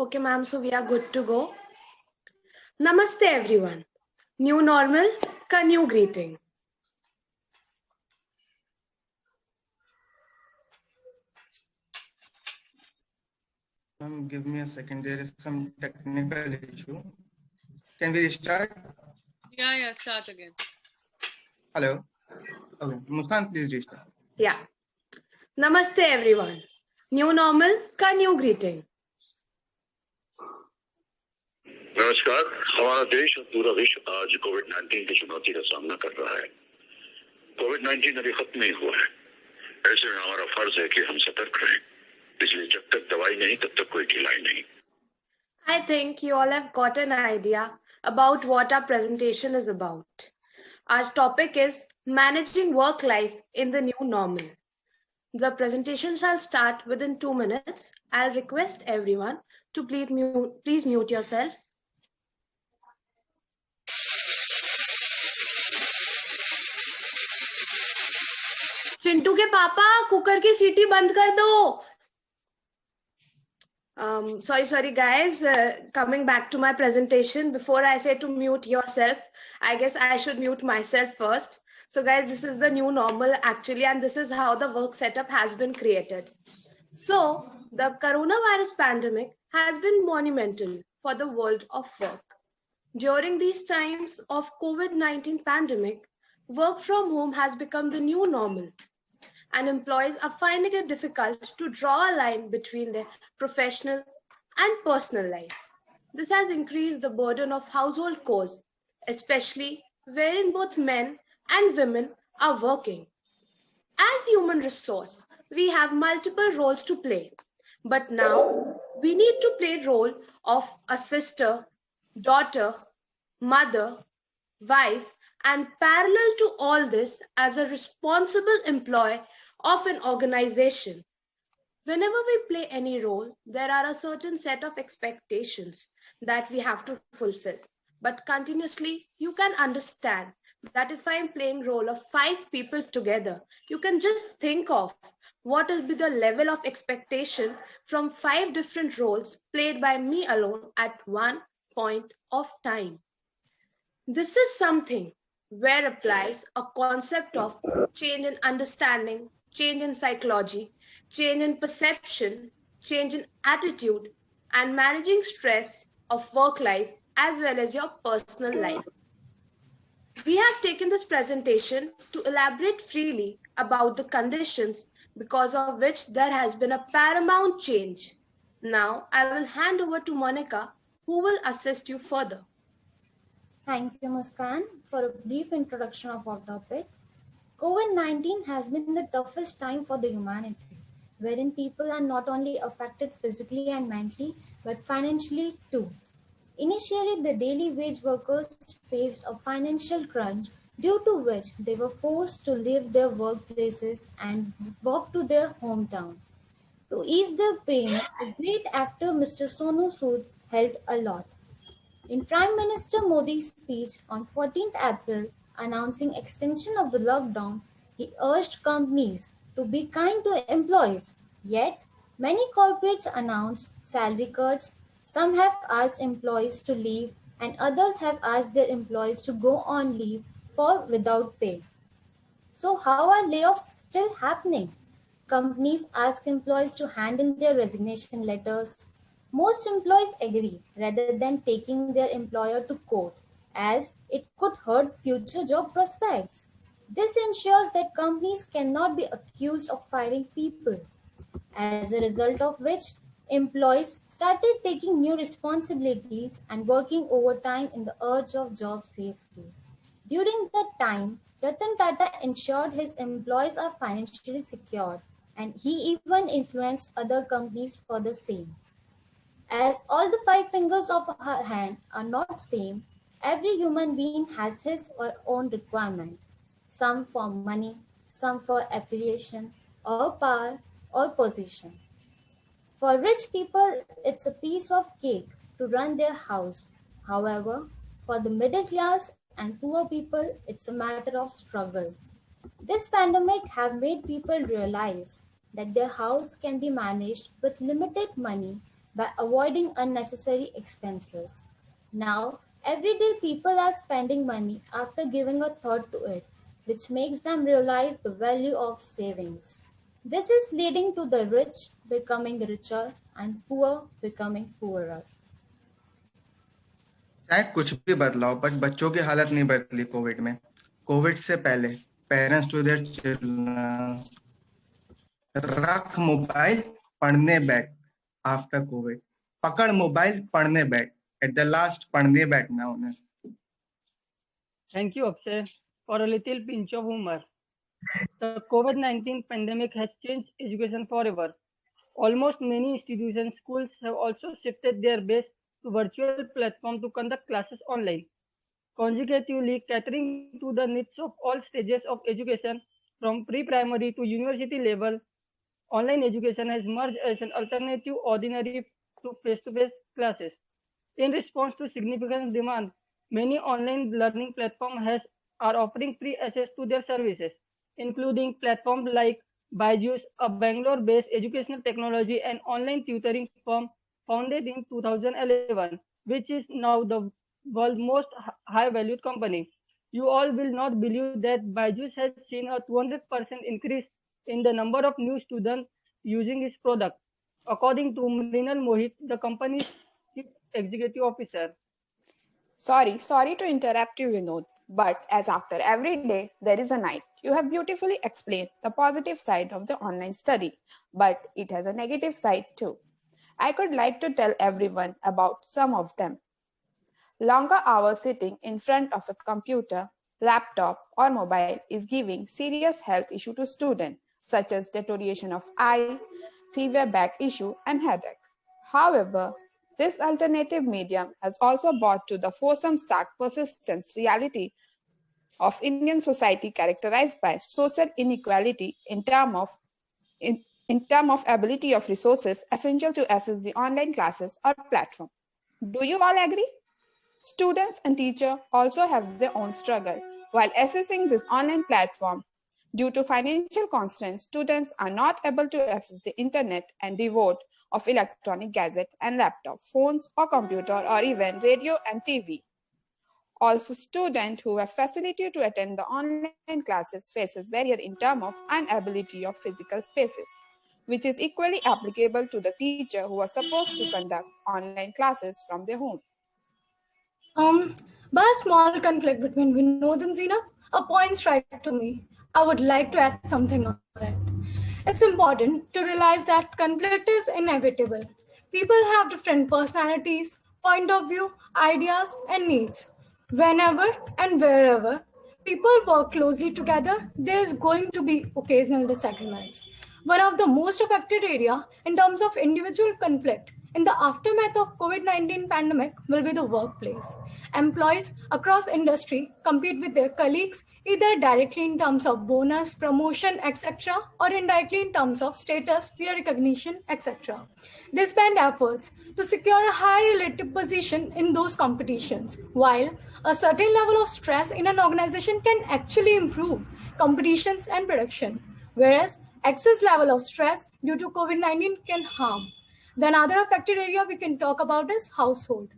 Okay, ma'am, so we are good to go. Namaste, everyone. New normal ka new greeting. Give me a second. There is some technical issue. Can we restart? Yeah, start again. Hello. Okay, Muskan, please restart. Yeah. Namaste, everyone. New normal ka new greeting. नमस्कार। हमारा देश और पूरा विश्व आज कोविड-19 की चुनौती का सामना कर रहा है। कोविड-19 अभी खत्म नहीं हुआ है। ऐसे में हमारा फर्ज है कि हम सतर्क रहें। इसलिए जब तक दवाई नहीं तब तक कोई ढिलाई नहीं। I think you all have got an idea about what our presentation is about. Our topic is managing work life in the new normal. The presentation shall start within 2 minutes. I'll request everyone to please mute yourself. Chintu के पापा cooker की सीटी बंद कर दो. Sorry guys, coming back to my presentation, before I say to mute yourself, I guess I should mute myself first. So guys, this is the new normal actually, and this is how the work setup has been created. So the coronavirus pandemic has been monumental for the world of work. During these times of COVID-19 pandemic, work from home has become the new normal, and employees are finding it difficult to draw a line between their professional and personal life. This has increased the burden of household chores, especially wherein both men and women are working. As human resource, we have multiple roles to play, but now we need to play role of a sister, daughter, mother, wife, and parallel to all this, as a responsible employee of an organization. Whenever we play any role, there are a certain set of expectations that we have to fulfill. But continuously, you can understand that if I'm playing role of 5 people together, you can just think of what will be the level of expectation from 5 different roles played by me alone at one point of time. This is something where applies a concept of change in understanding, change in psychology, change in perception, change in attitude, and managing stress of work life as well as your personal life. We have taken this presentation to elaborate freely about the conditions because of which there has been a paramount change. Now, I will hand over to Monica, who will assist you further. Thank you, Muskan, for a brief introduction of our topic. COVID-19 has been the toughest time for the humanity, wherein people are not only affected physically and mentally, but financially too. Initially, the daily wage workers faced a financial crunch due to which they were forced to leave their workplaces and walk to their hometown. To ease their pain, the great actor Mr. Sonu Sood helped a lot. In Prime Minister Modi's speech on 14th April announcing extension of the lockdown, he urged companies to be kind to employees. Yet, many corporates announced salary cuts. Some have asked employees to leave, and others have asked their employees to go on leave for without pay. So, how are layoffs still happening? Companies ask employees to hand in their resignation letters. Most employees agree rather than taking their employer to court, as it could hurt future job prospects. This ensures that companies cannot be accused of firing people, as a result of which employees started taking new responsibilities and working overtime in the urge of job safety. During that time, Ratan Tata ensured his employees are financially secured, and he even influenced other companies for the same. As all the 5 fingers of her hand are not same, every human being has his or own requirement, some for money, some for affiliation, or power, or position. For rich people, it's a piece of cake to run their house. However, for the middle class and poor people, it's a matter of struggle. This pandemic have made people realize that their house can be managed with limited money by avoiding unnecessary expenses. Now, everyday people are spending money after giving a thought to it, which makes them realize the value of savings. This is leading to the rich becoming richer and poor becoming poorer. चाहे कुछ भी बदलाव but बच्चों की हालत नहीं बदली Covid में। कोविड से पहले पेरेंट्स टू देयर चिल्ड्रन रख मोबाइल पढ़ने बैठ। आफ्टर कोविड पकड़ मोबाइल पढ़ने बैठ। एट द लास्ट पढ़ने बैठना उन्हें। Thank you, Akshay, for a little pinch of humor. The COVID-19 pandemic has changed education forever. Almost many institutions, schools have also shifted their base to virtual platform to conduct classes online, consecutively catering to the needs of all stages of education from pre-primary to university level. Online education has emerged as an alternative ordinary to face-to-face classes. In response to significant demand, many online learning platforms are offering free access to their services, including platforms like Byju's, a Bangalore-based educational technology and online tutoring firm founded in 2011, which is now the world's most high-valued company. You all will not believe that Byju's has seen a 200% increase in the number of new students using its product, according to Mrinal Mohit, the company's chief executive officer. Sorry to interrupt you, Vinod. But as after every day, there is a night. You have beautifully explained the positive side of the online study, but it has a negative side too. I could like to tell everyone about some of them. Longer hours sitting in front of a computer, laptop, or mobile is giving serious health issue to students, such as deterioration of eye, severe back issue, and headache. However, this alternative medium has also brought to the foursome stark persistence reality of Indian society characterized by social inequality in terms of ability of resources essential to access the online classes or platform. Do you all agree? Students and teachers also have their own struggle while accessing this online platform. Due to financial constraints, students are not able to access the internet and devote of electronic gadgets and laptop, phones or computer or even radio and TV. Also, students who have facility to attend the online classes faces barrier in terms of inability of physical spaces, which is equally applicable to the teacher who are supposed to conduct online classes from their home. By a small conflict between Vinod and Zina, a point strike to me. I would like to add something on it. It's important to realize that conflict is inevitable. People have different personalities, point of view, ideas, and needs. Whenever and wherever people work closely together, there is going to be occasional disagreements. One of the most affected area in terms of individual conflict in the aftermath of COVID-19 pandemic will be the workplace. Employees across industry compete with their colleagues either directly in terms of bonus, promotion, etc., or indirectly in terms of status, peer recognition, etc. They spend efforts to secure a high relative position in those competitions, while a certain level of stress in an organization can actually improve competitions and production, whereas excess level of stress due to COVID-19 can harm. The another affected area we can talk about is household.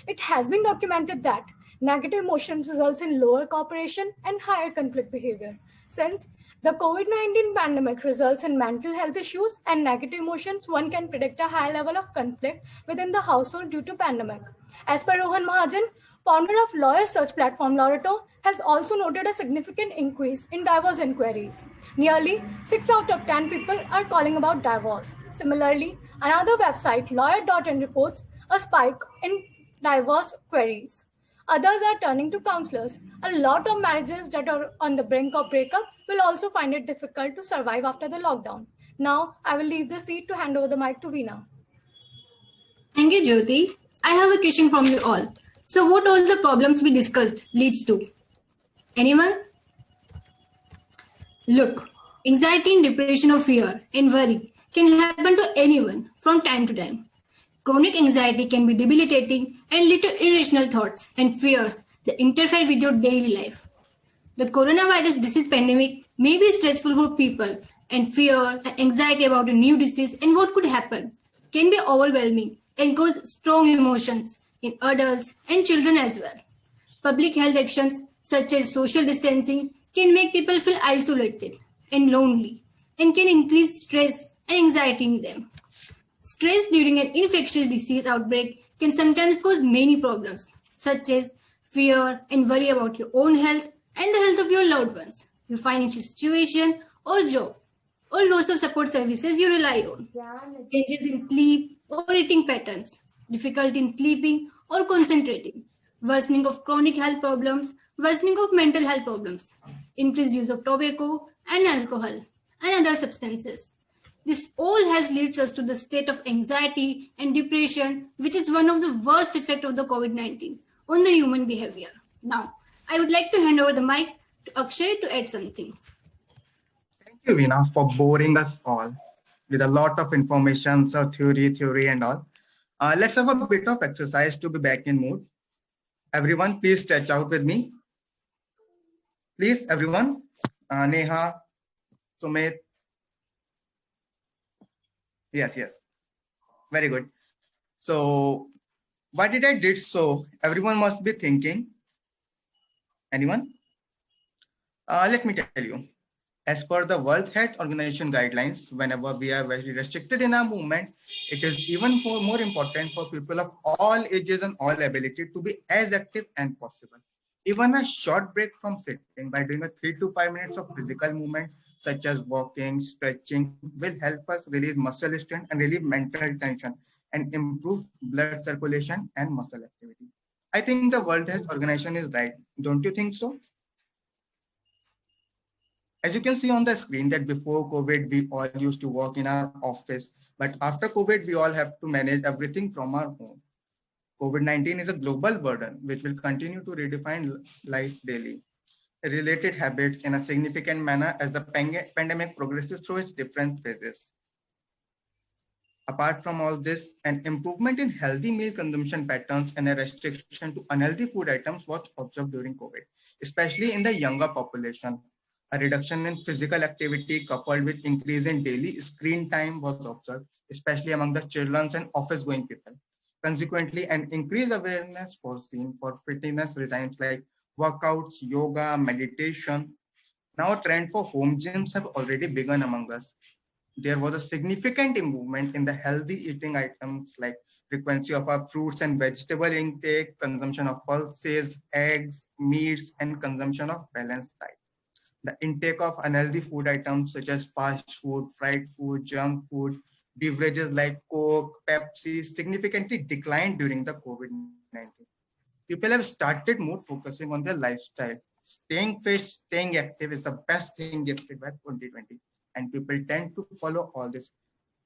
It has been documented that negative emotions results in lower cooperation and higher conflict behavior. Since the COVID-19 pandemic results in mental health issues and negative emotions, one can predict a high level of conflict within the household due to pandemic. As per Rohan Mahajan, founder of lawyer search platform Loreto, has also noted a significant increase in divorce inquiries. Nearly 6 out of 10 people are calling about divorce. Similarly, another website, lawyer.in, reports a spike in divorce queries. Others are turning to counselors. A lot of marriages that are on the brink of breakup will also find it difficult to survive after the lockdown. Now, I will leave the seat to hand over the mic to Veena. Thank you, Jyoti. I have a question from you all. So what all the problems we discussed leads to? Anyone? Look, anxiety and depression or fear and worry can happen to anyone from time to time. Chronic anxiety can be debilitating and lead to irrational thoughts and fears that interfere with your daily life. The coronavirus disease pandemic may be stressful for people, and fear and anxiety about a new disease and what could happen can be overwhelming and cause strong emotions in adults and children as well. Public health actions such as social distancing can make people feel isolated and lonely and can increase stress and anxiety in them. Stress during an infectious disease outbreak can sometimes cause many problems, such as fear and worry about your own health and the health of your loved ones, your financial situation or job, or loss of support services you rely on. Changes in sleep or eating patterns, difficulty in sleeping or concentrating, worsening of chronic health problems, worsening of mental health problems, increased use of tobacco and alcohol and other substances. This all has leads us to the state of anxiety and depression, which is one of the worst effects of the COVID-19 on the human behavior. Now, I would like to hand over the mic to Akshay to add something. Thank you, Veena, for boring us all with a lot of information, so theory, and all. Let's have a bit of exercise to be back in mood. Everyone, please stretch out with me. Please, everyone. Neha, Sumit. Yes. Very good. So, why did I did so? Everyone must be thinking. Anyone? Let me tell you. As per the World Health Organization guidelines, whenever we are very restricted in our movement, it is even more important for people of all ages and all ability to be as active as possible. Even a short break from sitting by doing a 3 to 5 minutes of physical movement, such as walking, stretching, will help us release muscle strain and relieve mental tension and improve blood circulation and muscle activity. I think the World Health Organization is right. Don't you think so? As you can see on the screen that before COVID, we all used to work in our office, but after COVID, we all have to manage everything from our home. COVID-19 is a global burden, which will continue to redefine life daily. Related habits in a significant manner as the pandemic progresses through its different phases. Apart from all this, an improvement in healthy meal consumption patterns and a restriction to unhealthy food items was observed during COVID, especially in the younger population. A reduction in physical activity coupled with increase in daily screen time was observed, especially among the children and office-going people. Consequently, an increased awareness was seen for fitness regimes like workouts, yoga, meditation. Now, a trend for home gyms have already begun among us. There was a significant improvement in the healthy eating items like frequency of our fruits and vegetable intake, consumption of pulses, eggs, meats, and consumption of balanced diet. The intake of unhealthy food items such as fast food, fried food, junk food, beverages like Coke, Pepsi significantly declined during the COVID-19. People have started more focusing on their lifestyle. Staying fit, staying active is the best thing gifted by 2020. And people tend to follow all this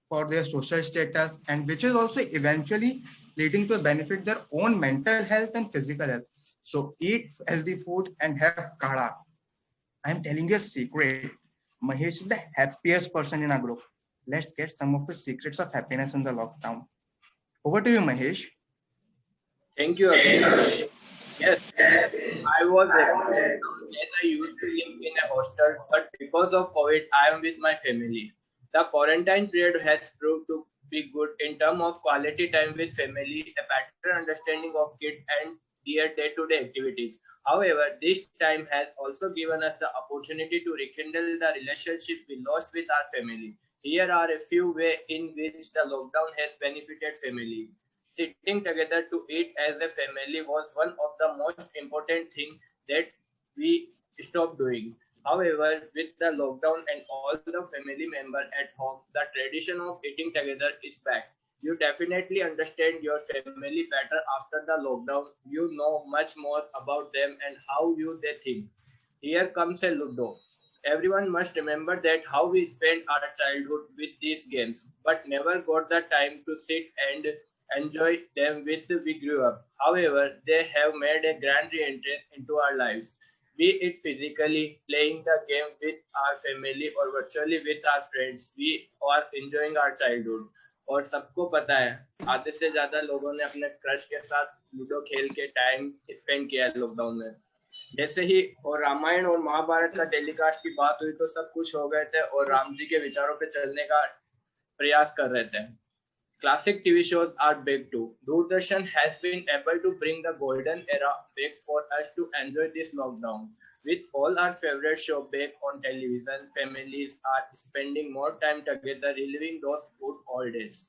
for their social status, and which is also eventually leading to benefit their own mental health and physical health. So eat healthy food and have kada. I'm telling you a secret. Mahesh is the happiest person in our group. Let's get some of the secrets of happiness in the lockdown. Over to you, Mahesh. Thank you, Akshay. Yes, I was happy as I used to live in a hostel, but because of COVID, I am with my family. The quarantine period has proved to be good in terms of quality time with family, a better understanding of kids and their day-to-day activities. However, this time has also given us the opportunity to rekindle the relationship we lost with our family. Here are a few ways in which the lockdown has benefited family. Sitting together to eat as a family was one of the most important things that we stopped doing. However, with the lockdown and all the family members at home, the tradition of eating together is back. You definitely understand your family better after the lockdown. You know much more about them and how they think. Here comes a Ludo. Everyone must remember that how we spent our childhood with these games, but never got the time to sit and enjoy them with we grew up. However, they have made a grand re-entrance into our lives. Be it physically playing the game with our family or virtually with our friends, we are enjoying our childhood. और सबको पता है आधे से ज्यादा लोगों ने अपने क्रश के साथ लूडो खेल के टाइम स्पेंड किया है लॉकडाउन में। जैसे ही और रामायण और महाभारत का टेलीकास्ट की बात हुई तो सब खुश हो गए थे और राम जी के विचारों पे चलने का प्रयास कर रहे थे। Classic TV shows are big too. Doordarshan has been able to bring the golden era back for us to enjoy this lockdown. With all our favorite show back on television, families are spending more time together reliving those good old days.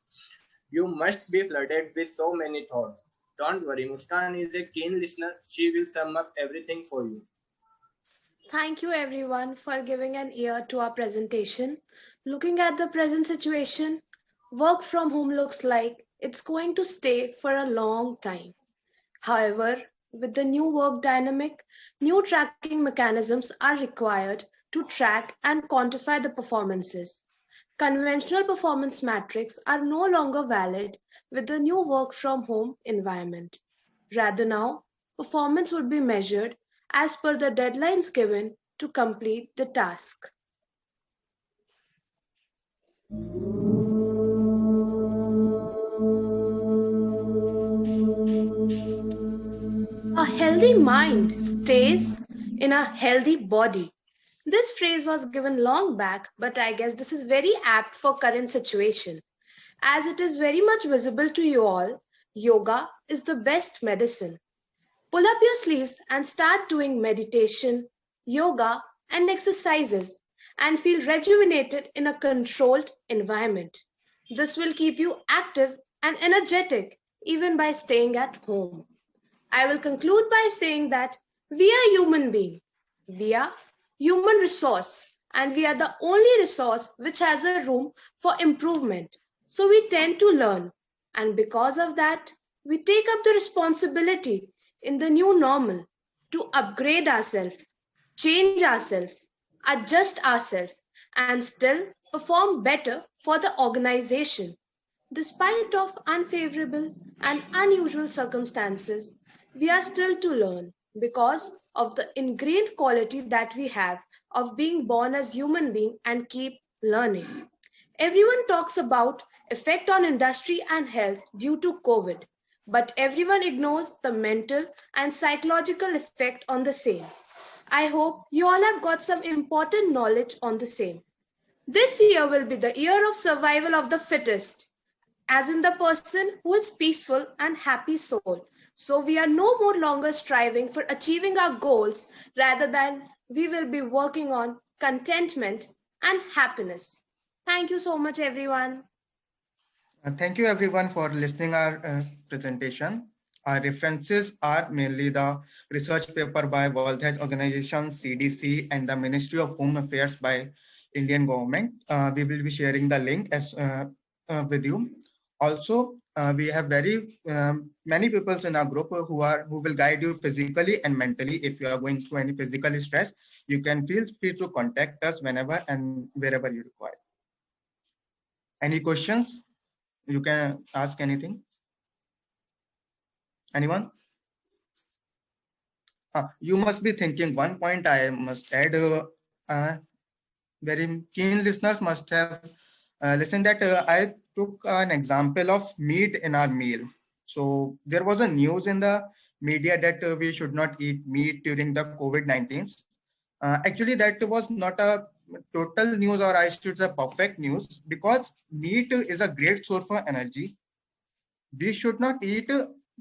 You must be flooded with so many thoughts. Don't worry, Muskan is a keen listener. She will sum up everything for you. Thank you everyone for giving an ear to our presentation. Looking at the present situation, work from home looks like it's going to stay for a long time. However, with the new work dynamic, new tracking mechanisms are required to track and quantify the performances. Conventional performance metrics are no longer valid with the new work from home environment. Rather now, performance would be measured as per the deadlines given to complete the task. A healthy mind stays in a healthy body. This phrase was given long back, but I guess this is very apt for current situation. As it is very much visible to you all, yoga is the best medicine. Pull up your sleeves and start doing meditation, yoga, and exercises and feel rejuvenated in a controlled environment. This will keep you active and energetic even by staying at home. I will conclude by saying that we are human beings. We are human resource and we are the only resource which has a room for improvement. So we tend to learn, and because of that, we take up the responsibility in the new normal to upgrade ourselves, change ourselves, adjust ourselves, and still perform better for the organization. Despite of unfavorable and unusual circumstances, we are still to learn because of the ingrained quality that we have of being born as human being and keep learning. Everyone talks about effect on industry and health due to COVID, but everyone ignores the mental and psychological effect on the same. I hope you all have got some important knowledge on the same. This year will be the year of survival of the fittest, as in the person who is peaceful and happy soul. So we are no more longer striving for achieving our goals, rather than we will be working on contentment and happiness. Thank you so much, everyone. Thank you everyone for listening our presentation. Our references are mainly the research paper by World Health Organization, CDC, and the Ministry of Home Affairs by Indian government. We will be sharing the link as with you. Also, we have very many people in our group who will guide you physically and mentally. If you are going through any physical stress, you can feel free to contact us whenever and wherever you require. Any questions? You can ask anything. Anyone? You must be thinking one point I must add. Very keen listeners must have listened that I took an example of meat in our meal. So there was a news in the media that we should not eat meat during the COVID-19. Actually, that was not a total news, or I should say perfect news, because meat is a great source for energy. We should not eat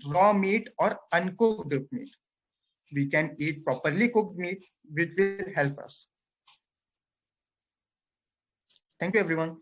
raw meat or uncooked meat. We can eat properly cooked meat, which will help us. Thank you, everyone.